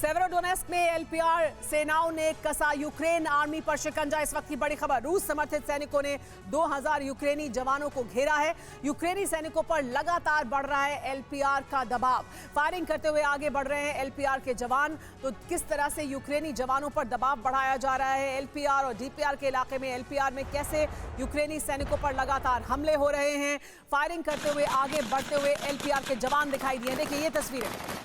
सेवेरोडोनेस्क में एलपीआर सेनाओं ने कसा यूक्रेन आर्मी पर शिकंजा। इस वक्त की बड़ी खबर, रूस समर्थित सैनिकों ने 2000 यूक्रेनी जवानों को घेरा है। यूक्रेनी सैनिकों पर लगातार बढ़ रहा है एलपीआर का दबाव। फायरिंग करते हुए आगे बढ़ रहे हैं एलपीआर के जवान। तो किस तरह से यूक्रेनी जवानों पर दबाव बढ़ाया जा रहा है, एलपीआर और डीपीआर के इलाके में एलपीआर में कैसे यूक्रेनी सैनिकों पर लगातार हमले हो रहे हैं, फायरिंग करते हुए आगे बढ़ते हुए एलपीआर के जवान दिखाई दिए। देखिए ये तस्वीरें।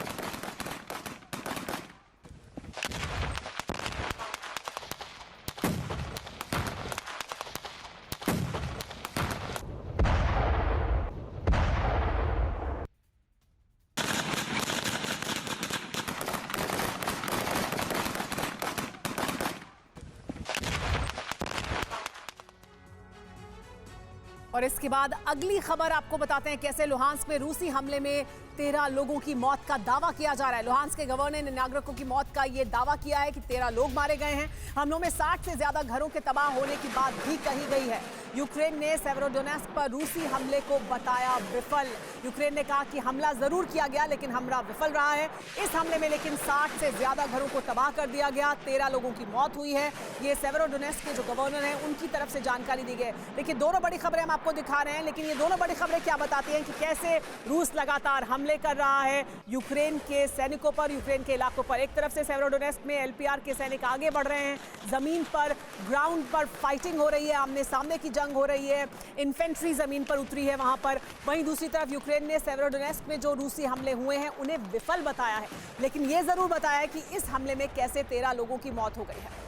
और इसके बाद अगली खबर आपको बताते हैं कैसे लुहांस्क में रूसी हमले में 13 लोगों की मौत का दावा किया जा रहा है। लुहांस्क के गवर्नर ने नागरिकों की मौत का यह दावा किया है कि 13 लोग मारे गए हैं। हमलों में 60 से ज्यादा घरों के तबाह होने की बात भी कही गई है। यूक्रेन ने सेवेरोडोनेस्क पर रूसी हमले को बताया विफल। यूक्रेन ने कहा कि हमला जरूर किया गया लेकिन हमला विफल रहा है। इस हमले में लेकिन 60 से ज्यादा घरों को तबाह कर दिया गया, 13 लोगों की मौत हुई है। ये सेवेरोडोनेस्क के जो गवर्नर हैं उनकी तरफ से जानकारी दी गई। देखिए दोनों बड़ी खबरें हम आपको दिखा रहे हैं, लेकिन ये दोनों बड़ी खबरें क्या बताती हैं कि कैसे रूस लगातार हमले कर रहा है यूक्रेन के सैनिकों पर, यूक्रेन के इलाकों पर। एक तरफ से सेवेरोडोनेस्क में एलपीआर के सैनिक आगे बढ़ रहे हैं, जमीन पर ग्राउंड पर फाइटिंग हो रही है, आमने सामने की जंग हो रही है, इन्फेंट्री जमीन पर उतरी है वहां पर। वहीं दूसरी तरफ यूक्रेन ने सेवेरोडोनेस्क में जो रूसी हमले हुए हैं उन्हें विफल बताया है, लेकिन यह जरूर बताया है कि इस हमले में कैसे 13 लोगों की मौत हो गई है।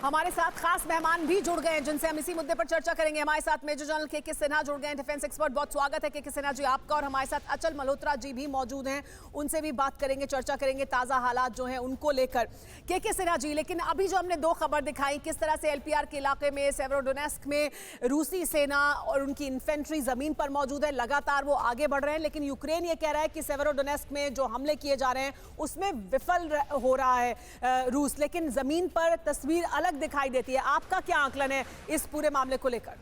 हमारे साथ खास मेहमान भी जुड़ गए हैं जिनसे हम इसी मुद्दे पर चर्चा करेंगे। हमारे साथ मेजर जनरल के सिन्हा जुड़ गए हैं, डिफेंस एक्सपर्ट। बहुत स्वागत है के सिन्हा जी आपका। और हमारे साथ अचल मल्होत्रा जी भी मौजूद हैं, उनसे भी बात करेंगे, चर्चा करेंगे ताज़ा हालात जो हैं उनको लेकर। के सिन्हा जी, लेकिन अभी जो हमने दो खबर दिखाई, किस तरह से एलपीआर के इलाके में सेवेरोडोनेस्क में रूसी सेना और उनकी इन्फेंट्री जमीन पर मौजूद है, लगातार वो आगे बढ़ रहे हैं, लेकिन यूक्रेन ये कह रहा है कि सेवेरोडोनेस्क में जो हमले किए जा रहे हैं उसमें विफल हो रहा है रूस, लेकिन जमीन पर तस्वीर अलग दिखाई देती है। आपका क्या आकलन है इस पूरे मामले को लेकर?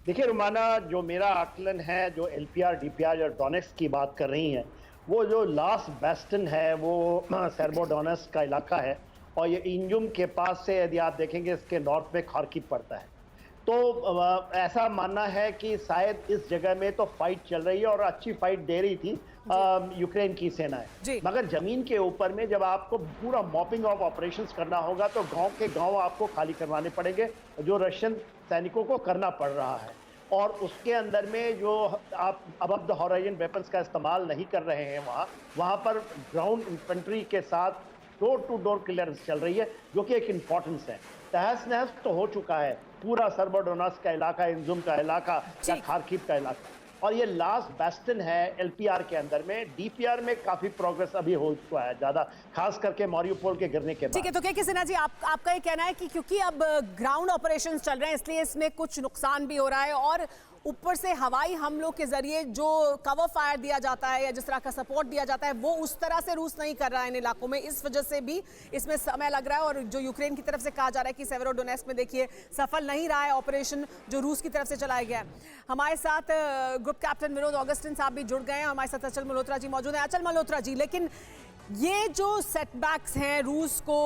देखिए रुमाना, जो मेरा आकलन है, जो एलपीआर डीपीआर और डोनेट्स्क की बात कर रही हैं, वो जो लास्ट बेस्टन है वो सेवेरोडोनेस्क का इलाका है। और ये इंजुम के पास से यदि आप देखेंगे इसके नॉर्थ में खार्किव पड़ता है। तो ऐसा मानना है कि शायद इस जगह में तो फाइट चल रही है और अच्छी फाइट दे रही थी यूक्रेन की सेनाएं, मगर जमीन के ऊपर में जब आपको पूरा मॉपिंग ऑफ ऑपरेशंस करना होगा तो गांव के गांव आपको खाली करवाने पड़ेंगे, जो रशियन सैनिकों को करना पड़ रहा है। और उसके अंदर में जो आप अबव द हॉराइजन वेपन्स का इस्तेमाल नहीं कर रहे हैं, वहाँ पर ग्राउंड इन्फेंट्री के साथ डोर टू डोर क्लियरेंस चल रही है, जो कि एक इम्पॉर्टेंस है। तहस नहस तो हो चुका है पूरा सेवेरोडोनेस्क का इलाका, इंजुम का इलाका या खार्किव का इलाका, और ये लास्ट बेस्टन है एलपीआर के अंदर में। डीपीआर में काफी प्रोग्रेस अभी हो चुका है ज्यादा, खास करके मारियोपोल के गिरने के बाद। ठीक है, तो के सिन्हा जी आपका ये कहना है कि क्योंकि अब ग्राउंड ऑपरेशंस चल रहे हैं इसलिए इसमें कुछ नुकसान भी हो रहा है, और ऊपर से हवाई हमलों के जरिए जो कवर फायर दिया जाता है या जिस तरह का सपोर्ट दिया जाता है वो उस तरह से रूस नहीं कर रहा है इन इलाकों में, इस वजह से भी इसमें समय लग रहा है। और जो यूक्रेन की तरफ से कहा जा रहा है कि सेवेरोडोनेस्क में देखिए सफल नहीं रहा है ऑपरेशन जो रूस की तरफ से चलाया गया है। हमारे साथ ग्रुप कैप्टन विनोद ऑगस्टिन साहब भी जुड़ गए हैं, हमारे साथ अचल मल्होत्रा जी मौजूद हैं। अचल मल्होत्रा जी, लेकिन ये जो सेटबैक्स हैं रूस को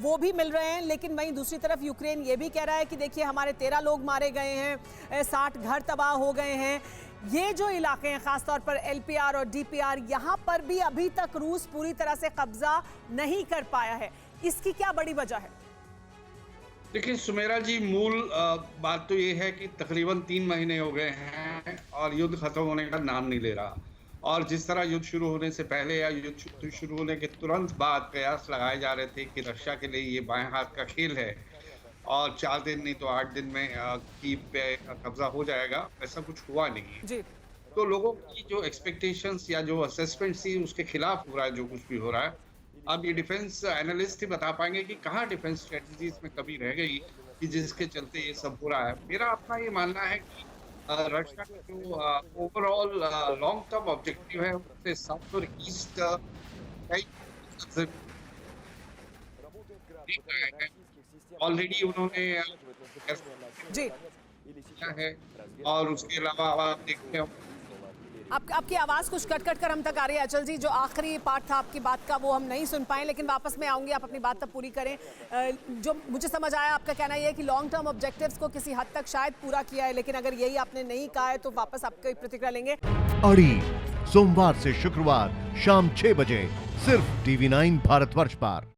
वो भी मिल रहे हैं, लेकिन वहीं दूसरी तरफ यूक्रेन ये भी कह रहा है कि देखिए हमारे 13 लोग मारे गए हैं, 60 घर तबाह हो गए हैं। ये जो इलाके हैं खासतौर पर एलपीआर और डीपीआर, यहाँ पर भी अभी तक रूस पूरी तरह से कब्जा नहीं कर पाया है, इसकी क्या बड़ी वजह है? देखिए सुमेरा जी, मूल बात तो ये है कि तकरीबन 3 महीने हो गए हैं और युद्ध खत्म होने का नाम नहीं ले रहा। और जिस तरह युद्ध शुरू होने से पहले या युद्ध शुरू होने के तुरंत बाद कयास लगाए जा रहे थे कि रशिया के लिए ये बाएं हाथ का खेल है और 4 दिन नहीं तो 8 दिन में कीव पे कब्जा हो जाएगा, ऐसा कुछ हुआ नहीं है। तो लोगों की जो एक्सपेक्टेशंस या जो असेसमेंट थी उसके खिलाफ हो रहा है जो कुछ भी हो रहा है। अब ये डिफेंस एनालिस्ट ही बता पाएंगे कि कहाँ डिफेंस स्ट्रेटजीज में कमी रह गई कि जिसके चलते ये सब हो रहा है। मेरा अपना ये मानना है कि रशिया का जो ओवरऑल लॉन्ग टर्म ऑब्जेक्टिव है उससे साउथ और ईस्ट ऑलरेडी उन्होंने है, और उसके अलावा आप देखते हो आपकी आवाज कुछ कट कट कर हम तक आ रही है अचल जी। जो आखिरी पार्ट था आपकी बात का वो हम नहीं सुन पाए, लेकिन वापस में आऊंगी, आप अपनी बात तब पूरी करें। जो मुझे समझ आया आपका कहना ये है कि लॉन्ग टर्म ऑब्जेक्टिव्स को किसी हद तक शायद पूरा किया है, लेकिन अगर यही आपने नहीं कहा है तो वापस आपकी प्रतिक्रिया लेंगे। अड़ी सोमवार से शुक्रवार शाम 6 बजे सिर्फ TV9 भारतवर्ष पर।